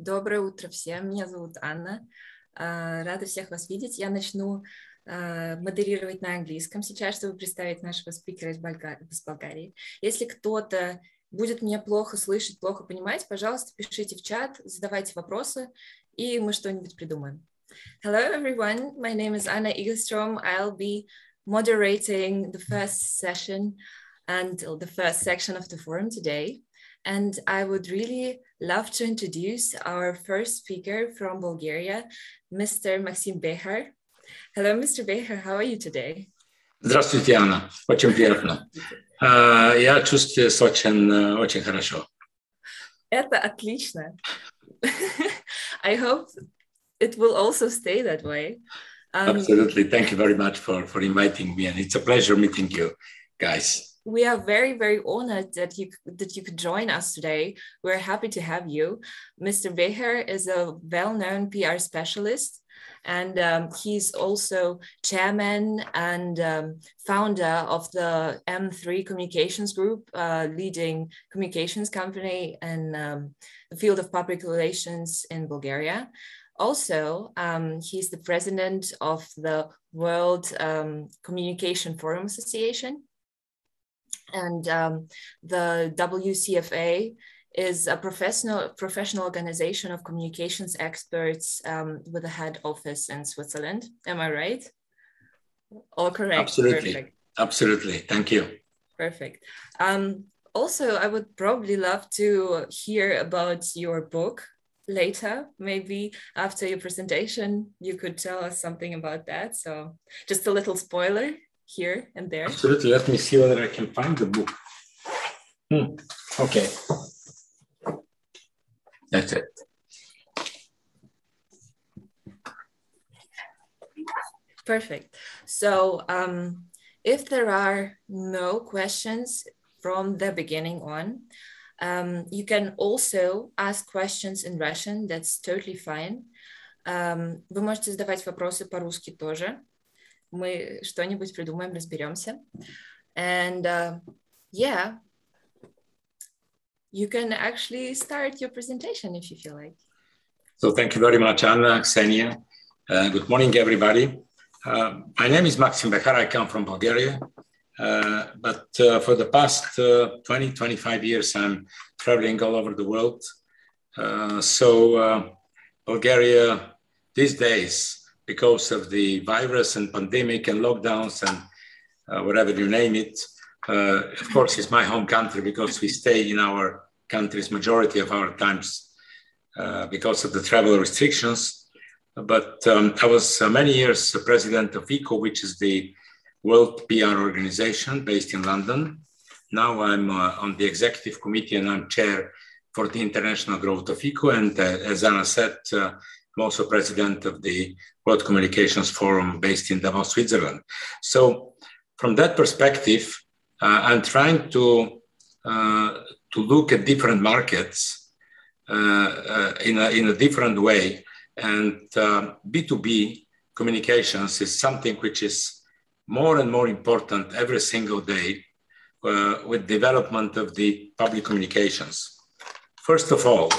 Доброе утро всем, меня зовут Анна. Рада всех вас видеть. Я начну модерировать на английском сейчас, чтобы представить нашего спикера из Болгарии. Если кто-то будет меня плохо слышать, плохо понимать, пожалуйста, пишите в чат, задавайте вопросы, и мы что-нибудь придумаем. Hello, everyone. My name is Anna Egelstrom. I'll be moderating the first session and the first section of the forum today. And I would really love to introduce our first speaker from Bulgaria, Mr. Maxim Behar. Hello, Mr. Behar. How are you today? Здравствуйте, Анна. Очень приятно. Я чувствуюсь очень хорошо. Это отлично. I hope it will also stay that way. Absolutely. Thank you very much for inviting me, and it's a pleasure meeting you guys. We are very, very honored that you could join us today. We're happy to have you. Mr. Behar is a well-known PR specialist, and he's also chairman and founder of the M3 Communications Group, leading communications company in the field of public relations in Bulgaria. Also, he's the president of the World Communication Forum Association. And the WCFA is a professional organization of communications experts with a head office in Switzerland. Am I right? All correct. Absolutely. Perfect. Absolutely. Thank you. Perfect. Also, I would probably love to hear about your book later. Maybe after your presentation, you could tell us something about that. So just a little spoiler here and there. Absolutely. Let me see whether I can find the book. Okay. That's it. Perfect. So if there are no questions from the beginning on, you can also ask questions in Russian. That's totally fine. Вы можете задавать вопросы по-русски тоже. Мы что-нибудь придумаем, разберемся. And yeah, you can actually start your presentation if you feel like. So thank you very much, Anna, Ksenia. Good morning, everybody. My name is Maxim Behar. I come from Bulgaria. But for the past 20, 25 years, I'm traveling all over the world. So Bulgaria these days, because of the virus and pandemic and lockdowns and whatever you name it, of course, it's my home country because we stay in our country's majority of our times because of the travel restrictions. But I was many years president of ICO, which is the World PR organization based in London. Now I'm on the executive committee and I'm chair for the international growth of ICO. And as Anna said, I'm also president of the World Communications Forum based in Davos, Switzerland. So from that perspective, I'm trying to look at different markets in a different way. And B2B communications is something which is more and more important every single day with development of the public communications. First of all,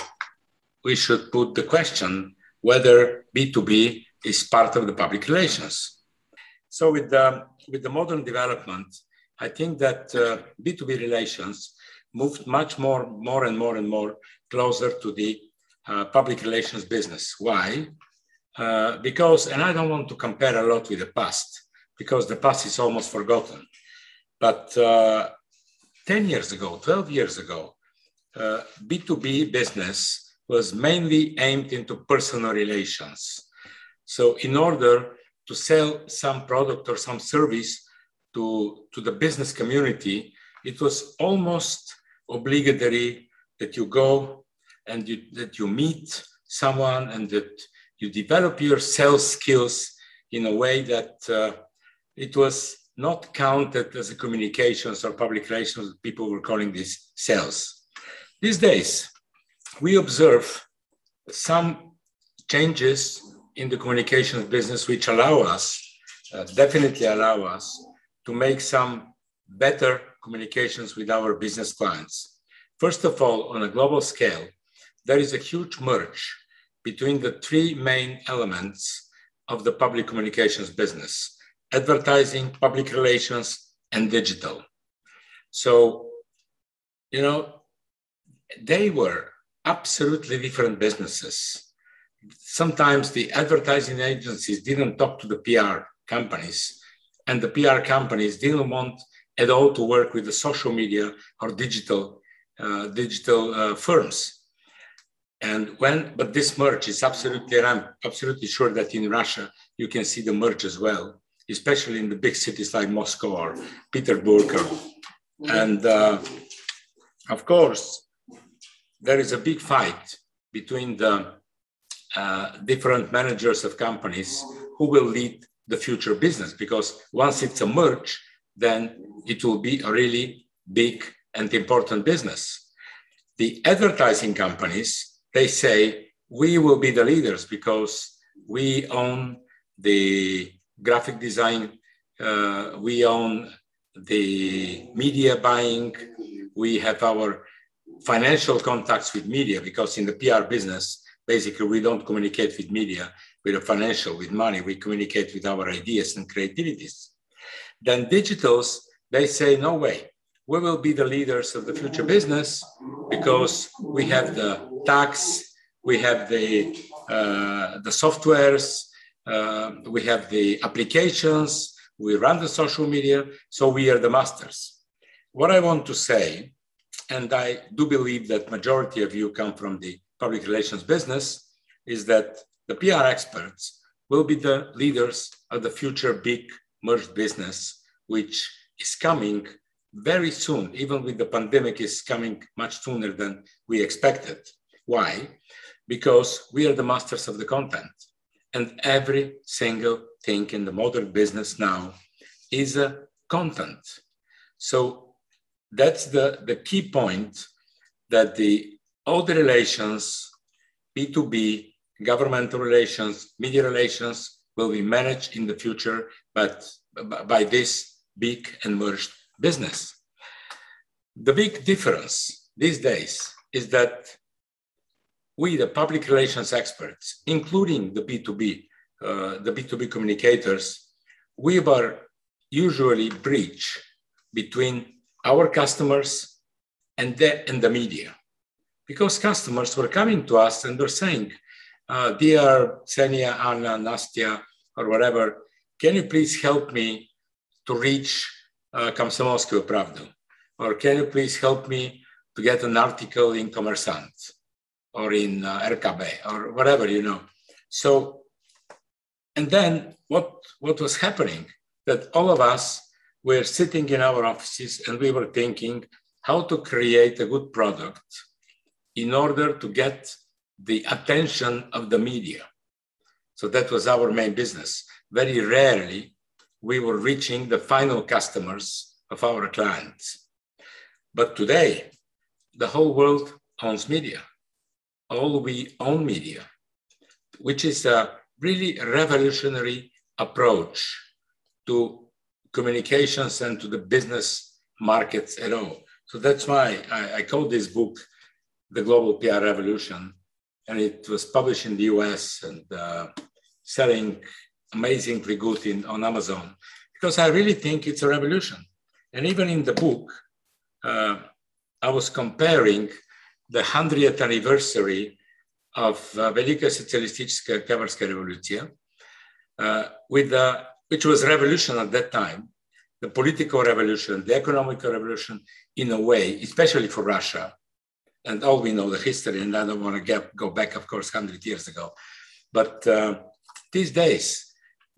we should put the question whether B2B is part of the public relations. So with the modern development, I think that B2B relations moved much more and more closer to the public relations business. Why? Because, and I don't want to compare a lot with the past, because the past is almost forgotten. But 10 years ago, 12 years ago, B2B business was mainly aimed into personal relations. So in order to sell some product or some service to the business community, it was almost obligatory that you go and that you meet someone and that you develop your sales skills in a way that it was not counted as a communications or public relations. People were calling this sales. These days, we observe some changes in the communications business which allow us, definitely allow us to make some better communications with our business clients. First of all, on a global scale, there is a huge merge between the three main elements of the public communications business: advertising, public relations, and digital. So, they were absolutely different businesses. Sometimes the advertising agencies didn't talk to the PR companies, and the PR companies didn't want at all to work with the social media or digital firms. But this merge is absolutely, and I'm absolutely sure that in Russia, you can see the merge as well, especially in the big cities like Moscow or Petersburg. And of course, there is a big fight between the different managers of companies who will lead the future business, because once it's a merge, then it will be a really big and important business. The advertising companies, they say, we will be the leaders because we own the graphic design, we own the media buying, we have our financial contacts with media, because in the PR business, basically we don't communicate with media, with the financial, with money, we communicate with our ideas and creativities. Then digitals, they say, no way, we will be the leaders of the future business because we have the tax, we have the softwares, we have the applications, we run the social media, so we are the masters. What I want to say, and I do believe that majority of you come from the public relations business, is that the PR experts will be the leaders of the future big merged business, which is coming very soon. Even with the pandemic, is coming much sooner than we expected. Why? Because we are the masters of the content. And every single thing in the modern business now is a content. So that's the key point, that all the relations, B2B, governmental relations, media relations, will be managed in the future, but by this big and merged business. The big difference these days is that we, the public relations experts, including the B2B communicators, we were usually bridge between our customers and the media. Because customers were coming to us and were saying, dear Xenia, Anna, Nastya, or whatever, can you please help me to reach Komsomolskую Pravdu? Or can you please help me to get an article in Kommersant or in RKB or whatever, So, and then what was happening, that all of us were sitting in our offices and we were thinking how to create a good product in order to get the attention of the media. So that was our main business. Very rarely we were reaching the final customers of our clients. But today, the whole world owns media. All we own media, which is a really revolutionary approach to communications and to the business markets at all. So that's why I call this book The Global PR Revolution. And it was published in the US and selling amazingly good on Amazon, because I really think it's a revolution. And even in the book, I was comparing the 100th anniversary of Velika Socialistichska Oktyabrská Revolucja, which was a revolution at that time, the political revolution, the economic revolution, in a way, especially for Russia. And all we know the history, and I don't want to go back, of course, 100 years ago. But these days,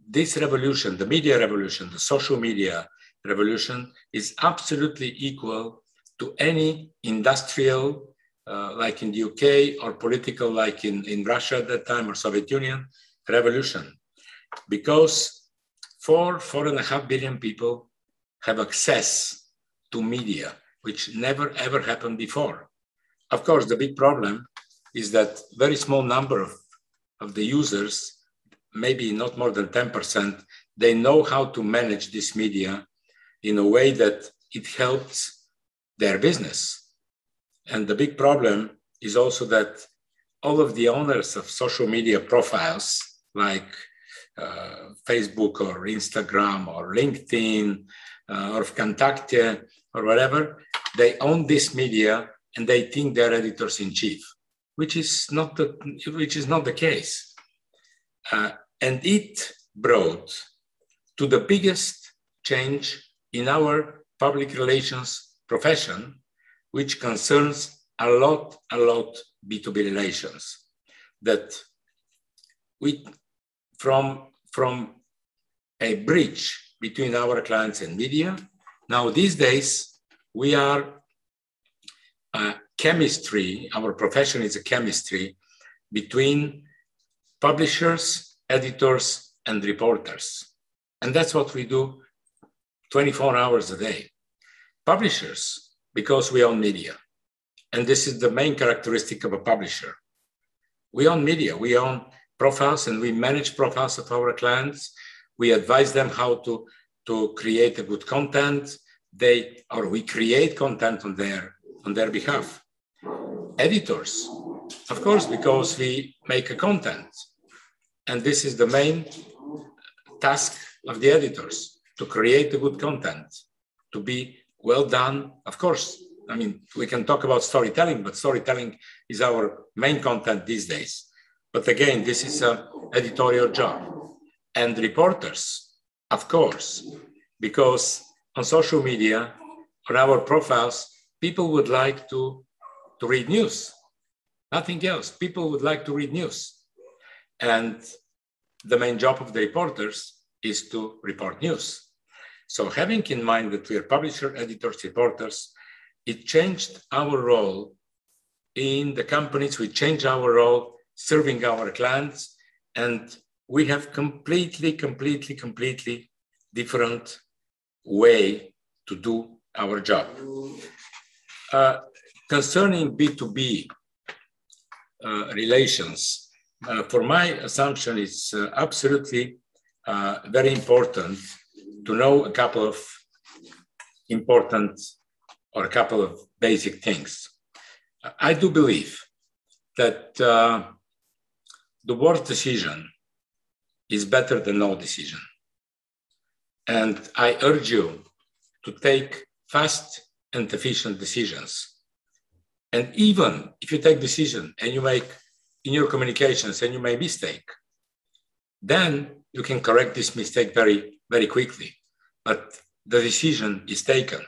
this revolution, the media revolution, the social media revolution, is absolutely equal to any industrial, like in the UK, or political, like in Russia at that time, or Soviet Union, revolution. Because 4.5 billion people have access to media, which never, ever happened before. Of course, the big problem is that very small number of the users, maybe not more than 10%, they know how to manage this media in a way that it helps their business. And the big problem is also that all of the owners of social media profiles like Facebook or Instagram or LinkedIn or Vkontakte or whatever, they own this media and they think they're editors-in-chief, which is not the case. And it brought to the biggest change in our public relations profession, which concerns a lot B2B relations. That we, from a bridge between our clients and media, now these days we are chemistry, our profession is a chemistry between publishers, editors, and reporters. And that's what we do 24 hours a day. Publishers, because we own media. And this is the main characteristic of a publisher. We own media, we own profiles, and we manage profiles of our clients. We advise them how to create a good content. We create content on their behalf. Editors, of course, because we make a content. And this is the main task of the editors, to create a good content, to be well done. Of course, I mean, we can talk about storytelling, but storytelling is our main content these days. But again, this is an editorial job. And reporters, of course, because on social media, on our profiles, people would like to read news. Nothing else. People would like to read news. And the main job of the reporters is to report news. So having in mind that we are publisher, editors, reporters, it changed our role in the companies. We changed our role serving our clients, and we have completely different way to do our job. Concerning B2B relations, for my assumption, it's absolutely very important to know a couple of important or a couple of basic things. I do believe that the worst decision is better than no decision. And I urge you to take fast and efficient decisions. And even if you take decision and you make in your communications and you make mistake, then you can correct this mistake very quickly. But the decision is taken.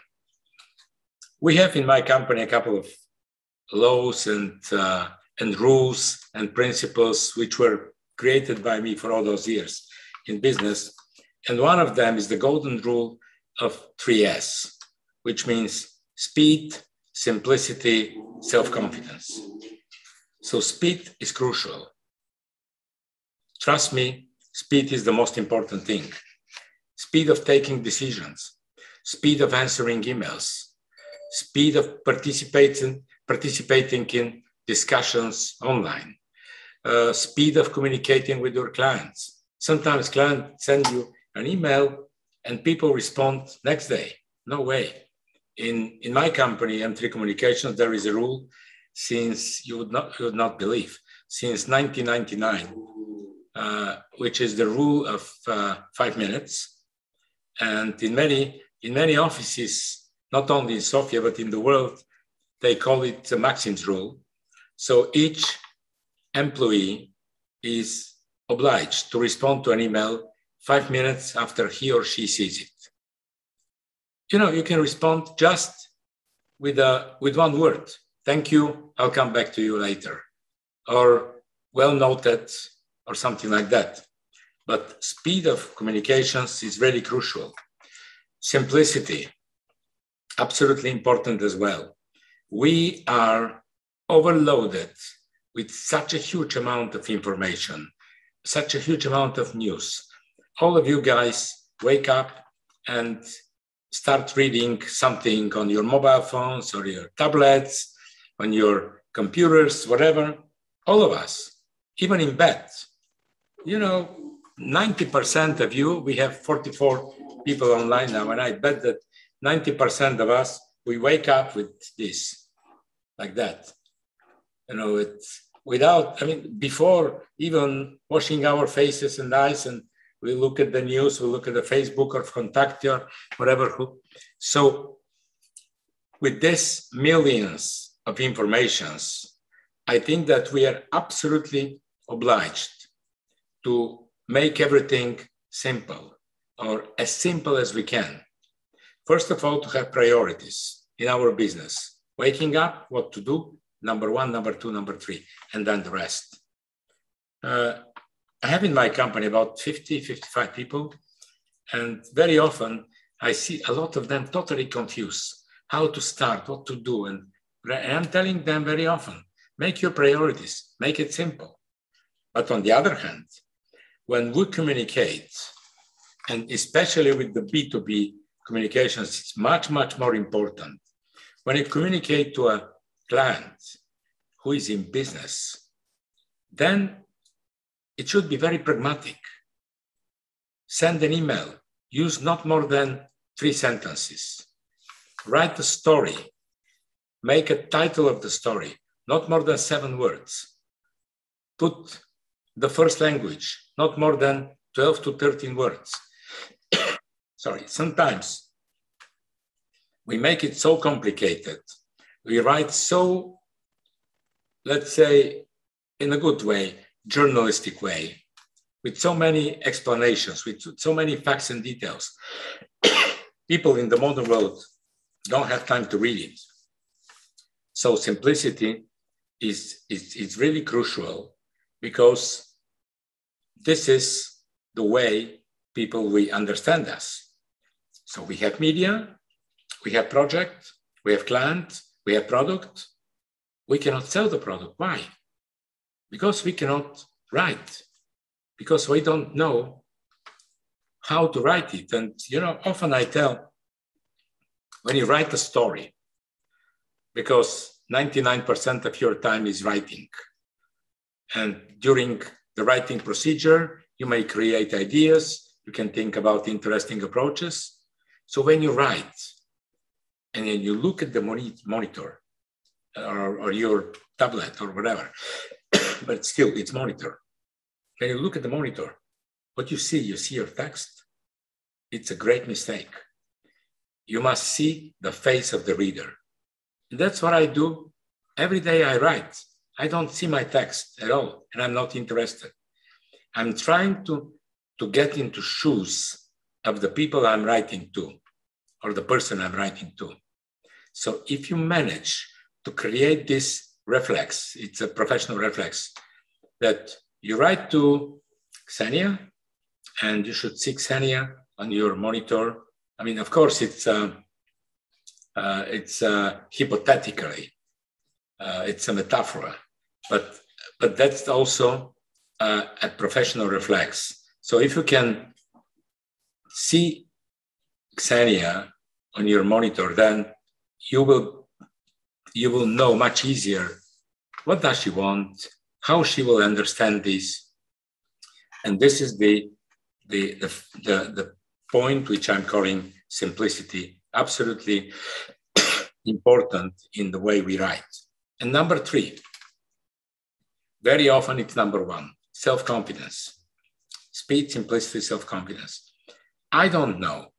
We have in my company a couple of laws and rules and principles which were created by me for all those years in business. And one of them is the golden rule of 3S, which means speed, simplicity, self-confidence. So speed is crucial. Trust me, speed is the most important thing. Speed of taking decisions, speed of answering emails, speed of participating in discussions online, speed of communicating with your clients. Sometimes clients send you an email and people respond next day. No way. In my company, M3 Communications, there is a rule since you would not believe, since 1999, which is the rule of 5 minutes. And in many offices, not only in Sofia, but in the world, they call it the Maxim's rule. So each employee is obliged to respond to an email 5 minutes after he or she sees it. You know, you can respond just with one word. Thank you, I'll come back to you later. Or well noted, or something like that. But speed of communications is very crucial. Simplicity, absolutely important as well. We are overloaded with such a huge amount of information, such a huge amount of news. All of you guys wake up and start reading something on your mobile phones or your tablets, on your computers, whatever. All of us, even in bed. You know, 90% of you, we have 44 people online now, and I bet that 90% of us, we wake up with this, like that. You know, without, I mean, before even washing our faces and eyes, and we look at the news, we look at the Facebook or Contact or whatever. So with this millions of informations, I think that we are absolutely obliged to make everything simple, or as simple as we can. First of all, to have priorities in our business. Waking up, what to do, number one, number two, number three, and then the rest. I have in my company about 50, 55 people, and very often I see a lot of them totally confused how to start, what to do. And I'm telling them very often, make your priorities, make it simple. But on the other hand, when we communicate, and especially with the B2B communications, it's much, much more important. When you communicate to a client who is in business, then it should be very pragmatic. Send an email, use not more than 3 sentences. Write a story, make a title of the story, not more than 7 words. Put the first language, not more than 12 to 13 words. Sorry, sometimes we make it so complicated. We write so, let's say, in a good way, journalistic way, with so many explanations, with so many facts and details. People in the modern world don't have time to read it. So simplicity is really crucial, because this is the way people will understand us. So we have media, we have project, we have client, we have product. We cannot sell the product. Why? Because we cannot write, because we don't know how to write it. And, you know, often I tell, when you write a story, because 99% of your time is writing, and during the writing procedure, you may create ideas, you can think about interesting approaches. So when you write, and then you look at the monitor, or your tablet or whatever, but still it's monitor. When you look at the monitor, what you see your text. It's a great mistake. You must see the face of the reader. And that's what I do. Every day I write. I don't see my text at all, and I'm not interested. I'm trying to get into shoes of the people I'm writing to, or the person I'm writing to. So if you manage to create this reflex, it's a professional reflex, that you write to Xenia, and you should see Xenia on your monitor. I mean, of course, it's hypothetically, it's a metaphor, but that's also a professional reflex. So if you can see Xenia on your monitor, then you will know much easier what does she want, how she will understand this. And this is the point which I'm calling simplicity, absolutely important in the way we write. And number 3, very often it's number 1, self-confidence. Speed, simplicity, self-confidence. I don't know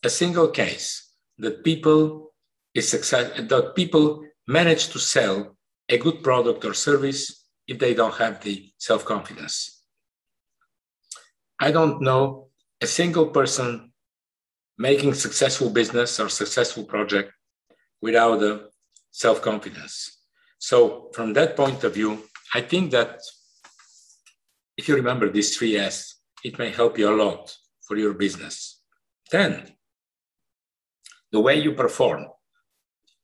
a single case that people manage to sell a good product or service if they don't have the self-confidence. I don't know a single person making successful business or successful project without the self-confidence. So from that point of view, I think that if you remember these 3 S, it may help you a lot for your business. Then, the way you perform,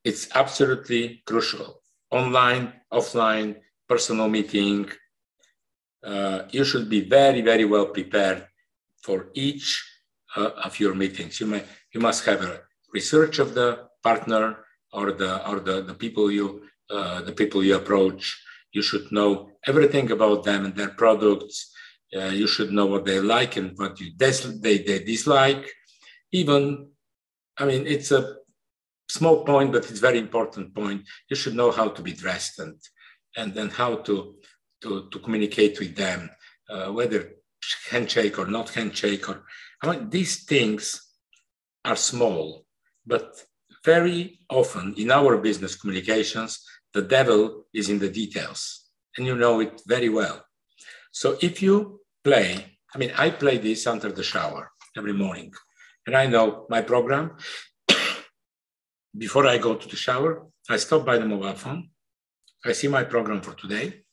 it's absolutely crucial. Online, offline, personal meeting, you should be very, very well prepared for each of your meetings. You must have a research of the partner or the people you approach. You should know everything about them and their products. You should know what they like and what they dislike. Even, I mean, it's a small point, but it's a very important point. You should know how to be dressed, and and then how to communicate with them, whether handshake or not handshake, or these things are small, but very often in our business communications, the devil is in the details, and you know it very well. So if you play, I play this under the shower every morning, and I know my program. Before I go to the shower, I stop by the mobile phone. I see my program for today.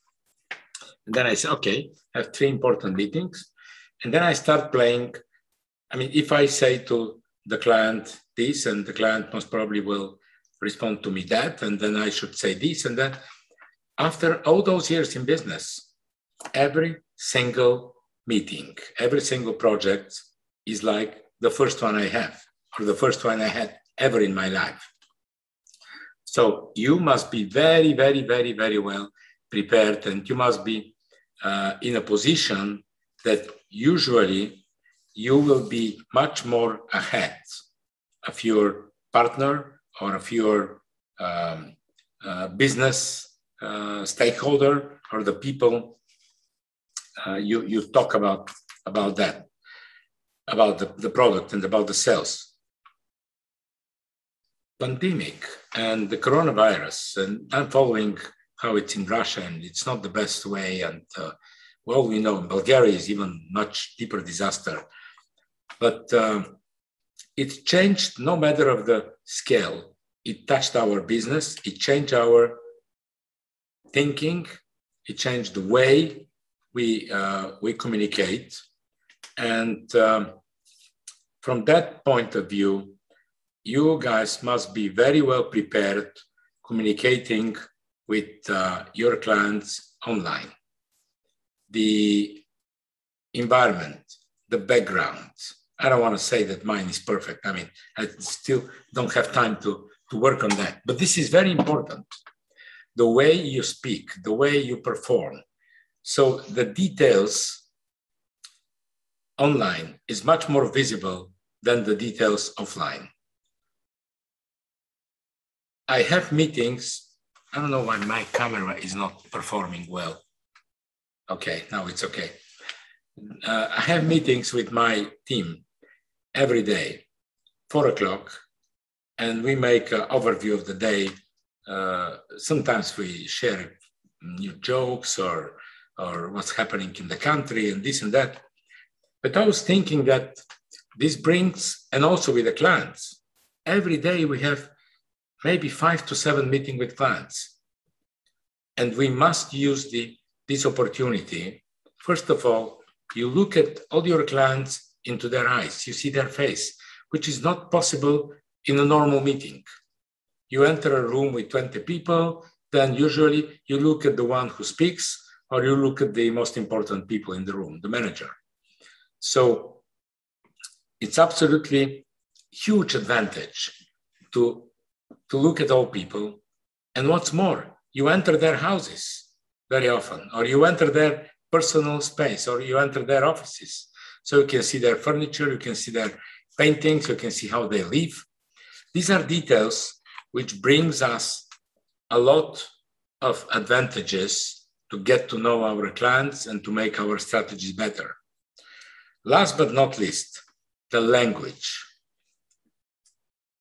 And then I say, okay, I have 3 important meetings. And then I start playing. If I say to the client this, and the client most probably will respond to me that, and then I should say this and that. After all those years in business, every single meeting, every single project is like the first one I have, or the first one I had ever in my life. So you must be very, very, very, very well prepared, and you must be in a position that usually you will be much more ahead of your partner or of your business stakeholder, or the people you talk about that, about the product and about the sales. Pandemic and the coronavirus, and I'm following how it's in Russia, and it's not the best way. And well, we know Bulgaria is even much deeper disaster, but it changed no matter of the scale. It touched our business. It changed our thinking. It changed the way we communicate. And from that point of view, you guys must be very well prepared communicating with your clients online. The environment, the background. I don't want to say that mine is perfect. I still don't have time to work on that. But this is very important. The way you speak, the way you perform. So the details online is much more visible than the details offline. I have meetings. I don't know why my camera is not performing well. Okay, now it's okay. I have meetings with my team every day, 4 o'clock, and we make an overview of the day. Sometimes we share new jokes or what's happening in the country and this and that. But I was thinking that this brings, and also with the clients, every day we have maybe 5 to 7 meetings with clients. And we must use this opportunity. First of all, you look at all your clients into their eyes, you see their face, which is not possible in a normal meeting. You enter a room with 20 people, then usually you look at the one who speaks, or you look at the most important people in the room, the manager. So it's absolutely huge advantage to look at all people. And what's more, you enter their houses very often, or you enter their personal space, or you enter their offices. So you can see their furniture, you can see their paintings, you can see how they live. These are details which brings us a lot of advantages to get to know our clients and to make our strategies better. Last but not least, the language.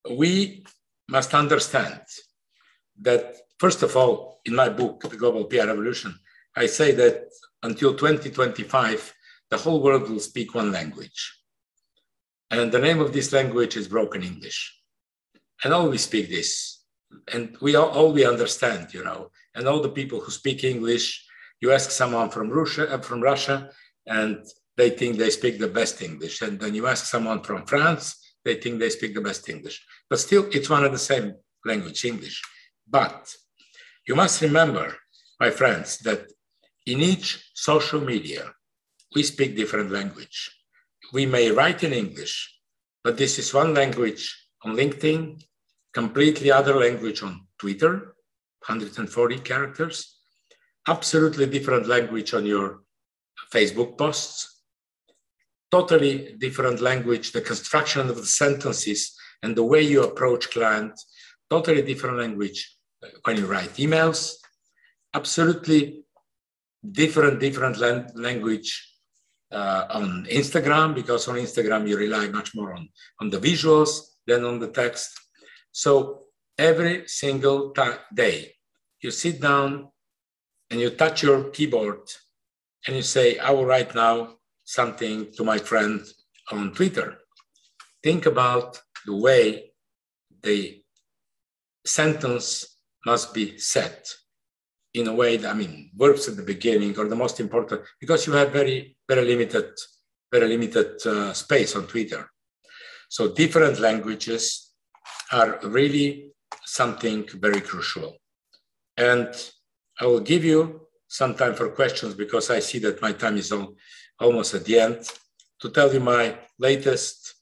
We must understand that, first of all, in my book, The Global PR Revolution, I say that until 2025, the whole world will speak one language. And the name of this language is broken English. And all we speak this. And we understand, and all the people who speak English, you ask someone from Russia, and they think they speak the best English. And then you ask someone from France, they think they speak the best English. But still, it's one and the same language, English. But you must remember, my friends, that in each social media, we speak different language. We may write in English, but this is one language on LinkedIn, completely other language on Twitter, 140 characters, absolutely different language on your Facebook posts, totally different language, the construction of the sentences and the way you approach clients, totally different language when you write emails. absolutely different language on Instagram, because on Instagram you rely much more on the visuals than on the text. So every single day you sit down and you touch your keyboard and you say, I will write now something to my friend on Twitter. Think about the way the sentence must be set in a way that, I mean, verbs at the beginning are the most important, because you have very limited space on Twitter. So different languages are really something very crucial. And I will give you some time for questions, because I see that my time is almost at the end, to tell you my latest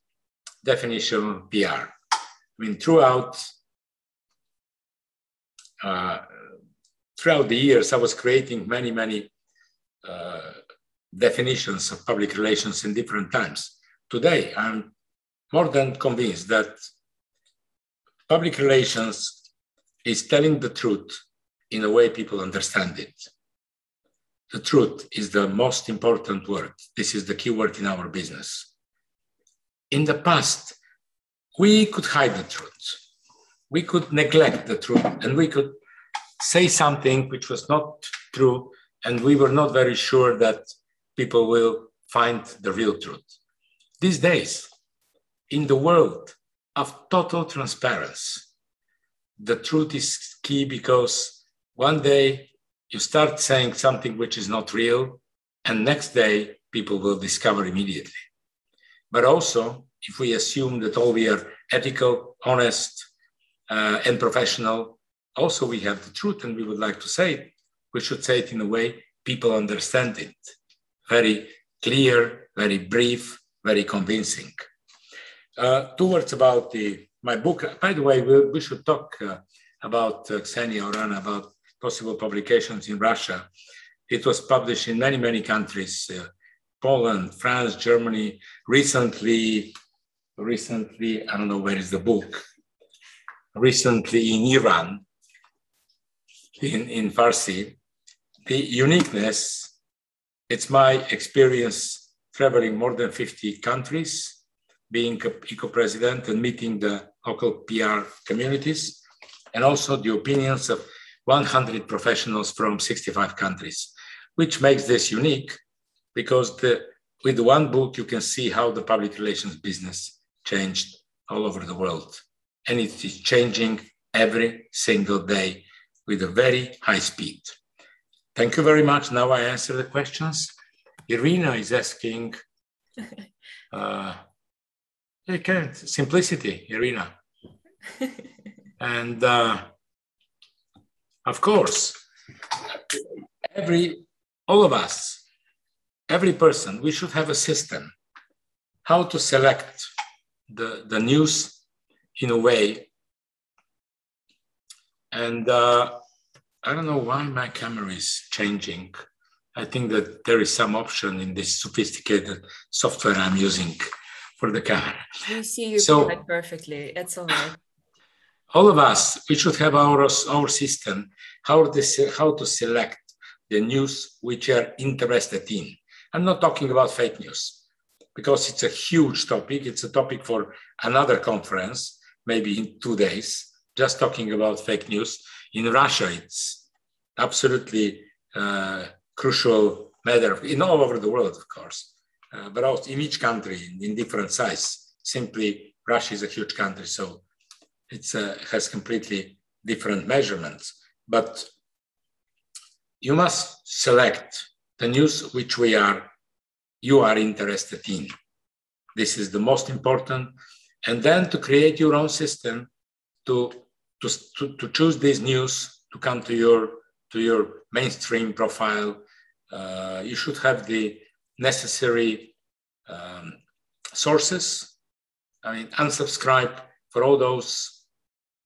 definition of PR. I mean, throughout the years, I was creating many definitions of public relations in different times. Today, I'm more than convinced that public relations is telling the truth in a way people understand it. The truth is the most important word. This is the key word in our business. In the past, we could hide the truth. We could neglect the truth, and we could say something which was not true, and we were not very sure that people will find the real truth. These days, in the world of total transparency, the truth is key, because one day you start saying something which is not real, and next day people will discover immediately. But also, if we assume that all we are ethical, honest, and professional, also we have the truth and we would like to say it, we should say it in a way people understand it. Very clear, very brief, very convincing. 2 words about my book. By the way, we should talk about Ksenia Orana, about possible publications in Russia. It was published in many countries, Poland, France, Germany, recently, I don't know where is the book, recently in Iran, in Farsi. The uniqueness, it's my experience traveling more than 50 countries, being eco-president and meeting the local PR communities, and also the opinions of 100 professionals from 65 countries, which makes this unique, because with one book, you can see how the public relations business changed all over the world. And it is changing every single day with a very high speed. Thank you very much. Now I answer the questions. Irina is asking, simplicity, Irina. And of course, all of us, every person, we should have a system how to select the news in a way. And I don't know why my camera is changing. I think that there is some option in this sophisticated software I'm using for the camera. We see you quite perfectly. It's all right. All of us, we should have our system, how to select the news which you are interested in. I'm not talking about fake news, because it's a huge topic. It's a topic for another conference, maybe in 2 days, just talking about fake news. In Russia, it's absolutely crucial matter in all over the world, of course, but also in each country in different size. Simply, Russia is a huge country, so it has completely different measurements. But you must select the news which you are interested in. This is the most important. And then to create your own system to choose this news to come to your mainstream profile. You should have the necessary sources. I mean, unsubscribe for all those,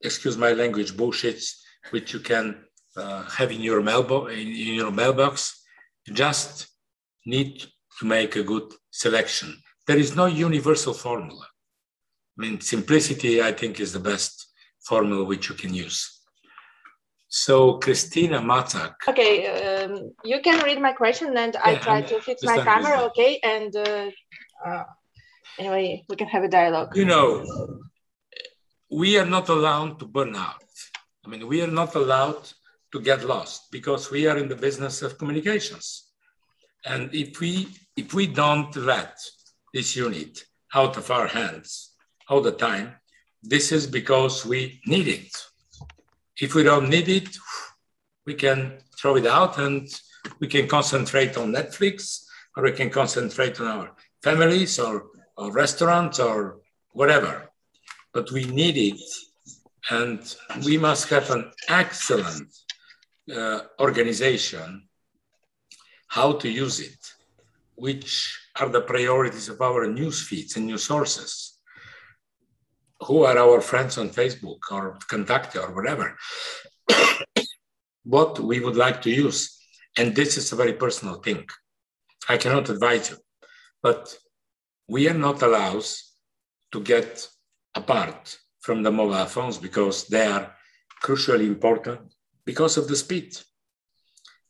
excuse my language, bullshits, which you can have in your mailbox. You just need to make a good selection. There is no universal formula. I mean, simplicity, I think, is the best formula which you can use. So Christina Matzak. Okay, you can read my question and I try to fix my camera, okay? And anyway, we can have a dialogue. You know, we are not allowed to burn out. I mean, we are not allowed to get lost because we are in the business of communications. And if we don't let this unit out of our hands all the time, this is because we need it. If we don't need it, we can throw it out and we can concentrate on Netflix, or we can concentrate on our families or restaurants or whatever. But we need it, and we must have an excellent organization how to use it, which are the priorities of our news feeds and news sources. Who are our friends on Facebook or Contact or whatever, what we would like to use. And this is a very personal thing. I cannot advise you, but we are not allowed to get apart from the mobile phones because they are crucially important because of the speed.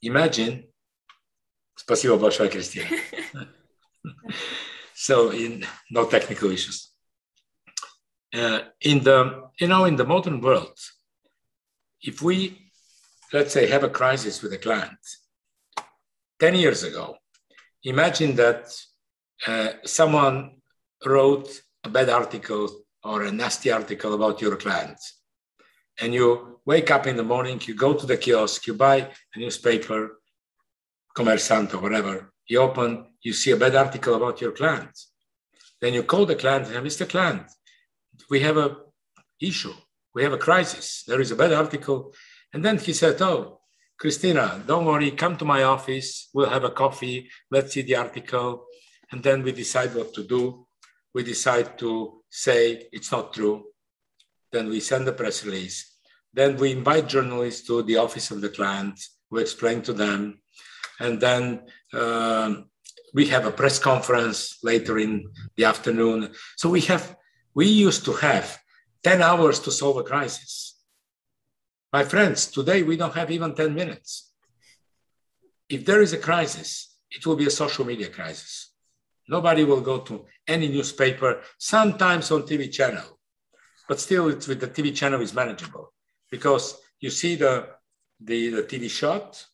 Imagine, спасибо большое, Christina. So no technical issues. In the modern world, if we, let's say, have a crisis with a client, 10 years ago, imagine that someone wrote a bad article or a nasty article about your client. And you wake up in the morning, you go to the kiosk, you buy a newspaper, Commerçant or whatever, you open, you see a bad article about your client. Then you call the client and say, Mr. Client, we have an issue, we have a crisis, there is a bad article. And then he said, oh, Christina, don't worry, come to my office, we'll have a coffee, let's see the article. And then we decide what to do. We decide to say it's not true. Then we send a press release. Then we invite journalists to the office of the client, we explain to them. And then we have a press conference later in the afternoon. So we used to have 10 hours to solve a crisis. My friends, today we don't have even 10 minutes. If there is a crisis, it will be a social media crisis. Nobody will go to any newspaper, sometimes on TV channel, but still it's with the TV channel is manageable because you see the TV shot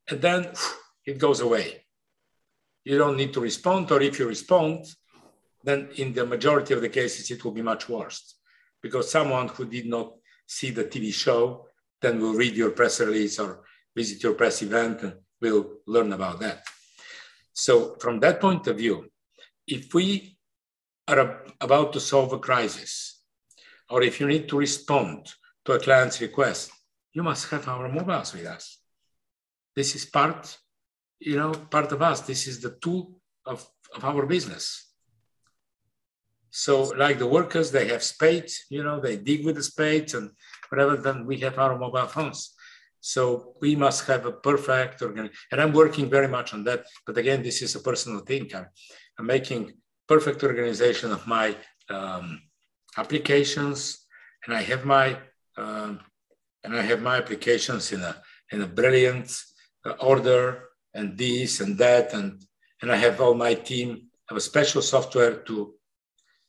and then it goes away. You don't need to respond, or if you respond, then in the majority of the cases, it will be much worse because someone who did not see the TV show then will read your press release or visit your press event and will learn about that. So from that point of view, if we are about to solve a crisis, or if you need to respond to a client's request, you must have our mobiles with us. This is part of us. This is the tool of our business. So like the workers, they have spades, they dig with the spades and whatever, then we have our mobile phones. So we must have a perfect organization. And I'm working very much on that. But again, this is a personal thing. I'm making perfect organization of my applications. And I have my applications in a brilliant order, and this and that. And I have all my team, I have a special software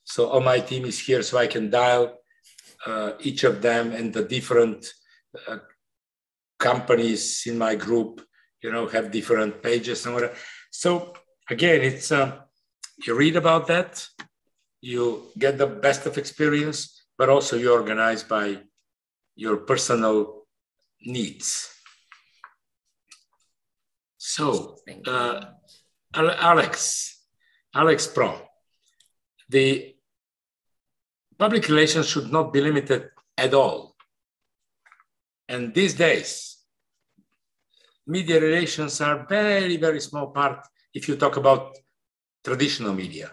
so all my team is here so I can dial each of them and the different companies in my group, have different pages and whatever. So again, it's you read about that, you get the best of experience, but also you organize by your personal needs. So Alex Pro, the public relations should not be limited at all. And these days, media relations are very, very small part. If you talk about traditional media,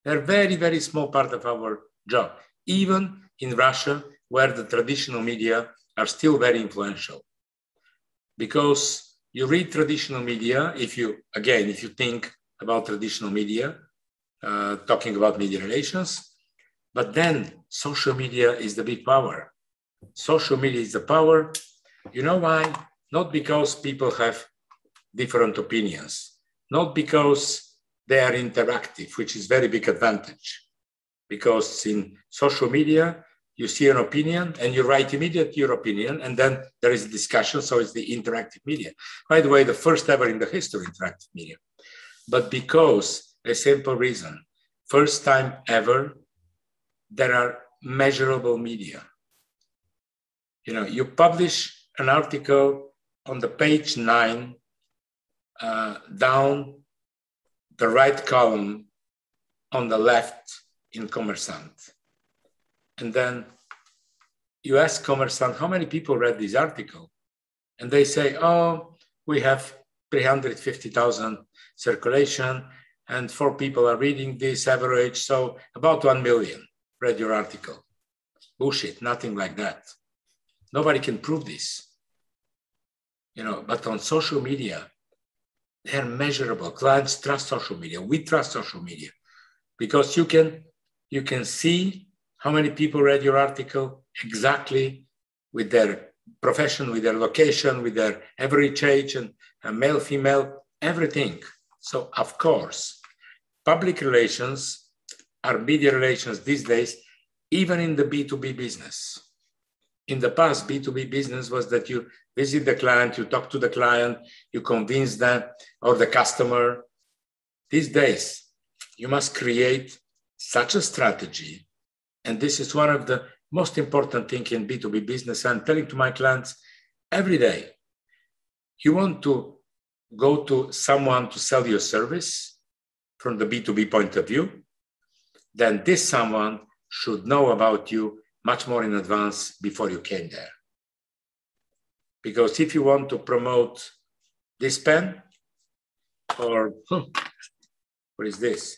they're very, very small part of our job. Even in Russia, where the traditional media are still very influential. Because you read traditional media, if you think about traditional media, talking about media relations, but then social media is the big power. Social media is the power. You know why? Not because people have different opinions, not because they are interactive, which is very big advantage. Because in social media, you see an opinion and you write immediately your opinion, and then there is a discussion, so it's the interactive media. By the way, the first ever in the history of interactive media. But because a simple reason, first time ever, there are measurable media. You know, you publish an article on the page 9, down the right column on the left in Kommersant. And then you ask Kommersant, how many people read this article? And they say, oh, we have 350,000 circulation and 4 people are reading this average. So about 1 million read your article. Bullshit, nothing like that. Nobody can prove this. You know, but on social media, they're measurable. Clients trust social media. We trust social media because you can see how many people read your article exactly with their profession, with their location, with their average age and male, female, everything. So of course, public relations are media relations these days, even in the B2B business. In the past, B2B business was that you visit the client, you talk to the client, you convince them or the customer. These days, you must create such a strategy. And this is one of the most important things in B2B business. I'm telling to my clients every day, you want to go to someone to sell you a service from the B2B point of view, then this someone should know about you much more in advance before you came there. Because if you want to promote this pen, or what is this?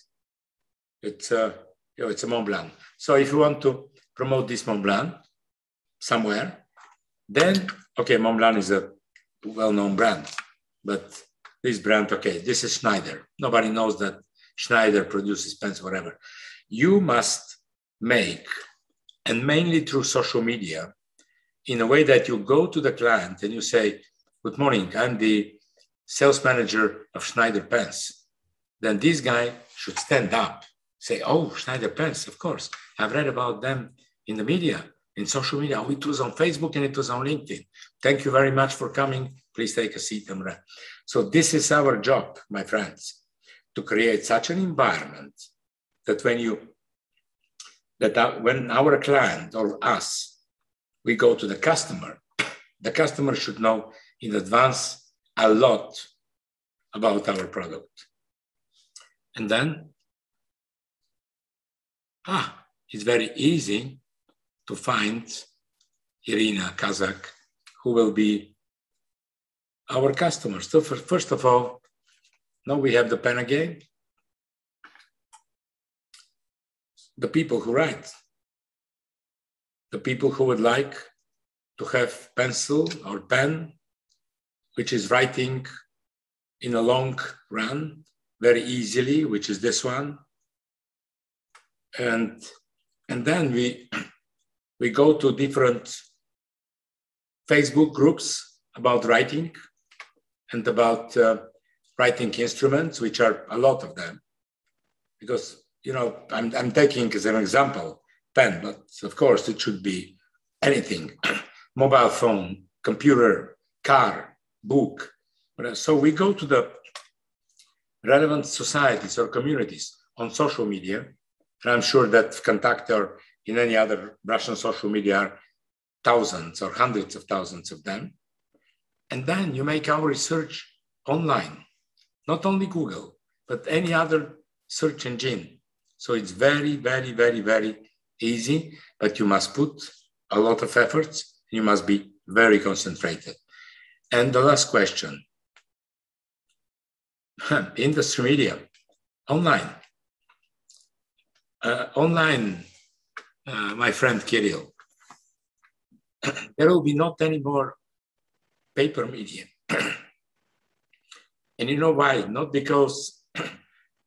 It's a Mont Blanc. So if you want to promote this Mont Blanc somewhere, then, okay, Mont Blanc is a well-known brand, but this brand, okay, this is Schneider. Nobody knows that Schneider produces pens, whatever. You must make, and mainly through social media, in a way that you go to the client and you say, good morning, I'm the sales manager of Schneider pens. Then this guy should stand up, say, oh, Schneider pens, of course. I've read about them in the media, in social media. Oh, it was on Facebook and it was on LinkedIn. Thank you very much for coming. Please take a seat. So this is our job, my friends, to create such an environment that when our client or us, we go to the customer should know in advance a lot about our product. And then, it's very easy to find Irina Kazak, who will be our customers. So first of all, now we have the pen again. The people who write, the people who would like to have pencil or pen, which is writing in a long run very easily, which is this one. And then we go to different Facebook groups about writing and about writing instruments, which are a lot of them. Because, you know, I'm taking as an example pen, but of course it should be anything, mobile phone, computer, car, book. So we go to the relevant societies or communities on social media. And I'm sure that Contact or in any other Russian social media are thousands or hundreds of thousands of them. And then you make our research online, not only Google, but any other search engine. So it's very, very, very, very easy, but you must put a lot of efforts. You must be very concentrated. And the last question, industry media, online. My friend Kirill, there will be not any more paper media. And you know why? Not because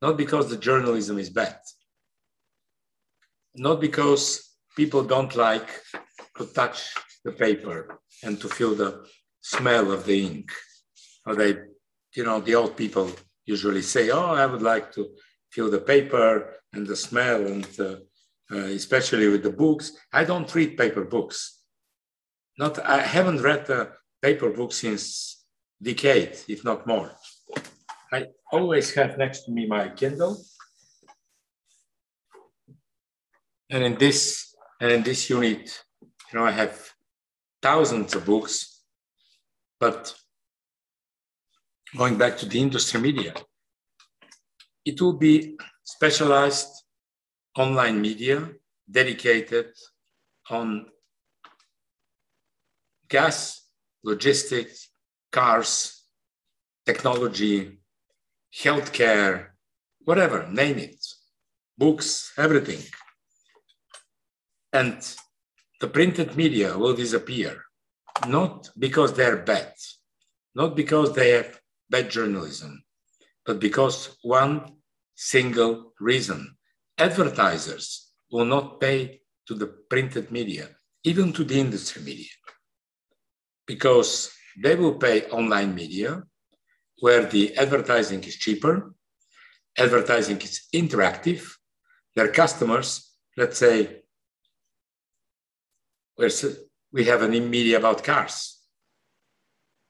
the journalism is bad. Not because people don't like to touch the paper and to feel the smell of the ink. Or they, you know, the old people usually say, oh, I would like to feel the paper and the smell, and especially with the books. I don't read paper books. I haven't read a paper book since decade, if not more. I always have next to me my Kindle. And in this unit, you know, I have thousands of books, but going back to the industry media, it will be specialized online media dedicated on gas, logistics, cars, technology, healthcare, whatever, name it, books, everything. And the printed media will disappear, not because they're bad, not because they have bad journalism, but because one single reason: advertisers will not pay to the printed media, even to the industry media, because they will pay online media where the advertising is cheaper, advertising is interactive. Their customers, let's say, we have an media about cars.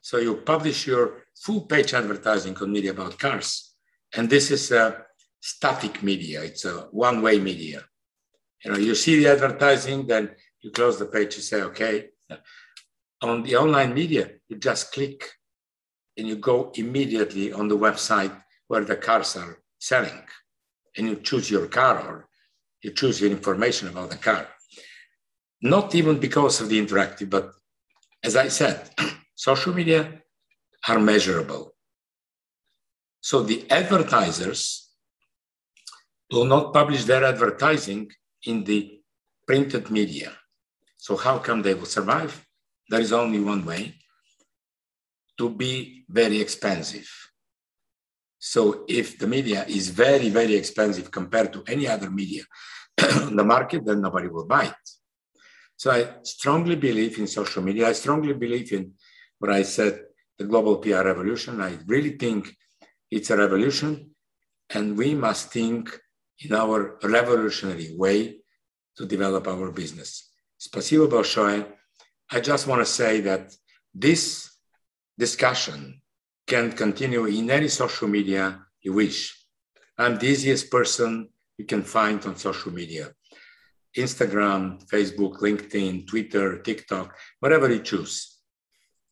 So you publish your full page advertising on media about cars. And this is a static media. It's a one-way media. You know, you see the advertising, then you close the page, you say, okay. On the online media, you just click and you go immediately on the website where the cars are selling. And you choose your car, or you choose your information about the car. Not even because of the interactive, but as I said, social media are measurable. So the advertisers will not publish their advertising in the printed media. So how come they will survive? There is only one way: to be very expensive. So if the media is very, very expensive compared to any other media on the market, then nobody will buy it. So I strongly believe in social media. I strongly believe in what I said, the global PR revolution. I really think it's a revolution, and we must think in our revolutionary way to develop our business. Spasibo большое. I just want to say that this discussion can continue in any social media you wish. I'm the easiest person you can find on social media: Instagram, Facebook, LinkedIn, Twitter, TikTok, whatever you choose.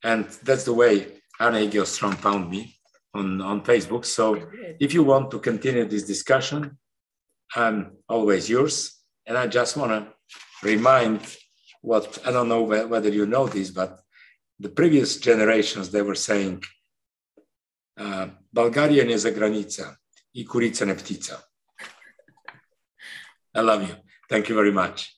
And that's the way Arne Egilström found me on Facebook. So if you want to continue this discussion, I'm always yours. And I just want to remind what, I don't know whether you know this, but the previous generations, they were saying, Bulgaria nie za granica, I kurica ne ptica. I love you. Thank you very much.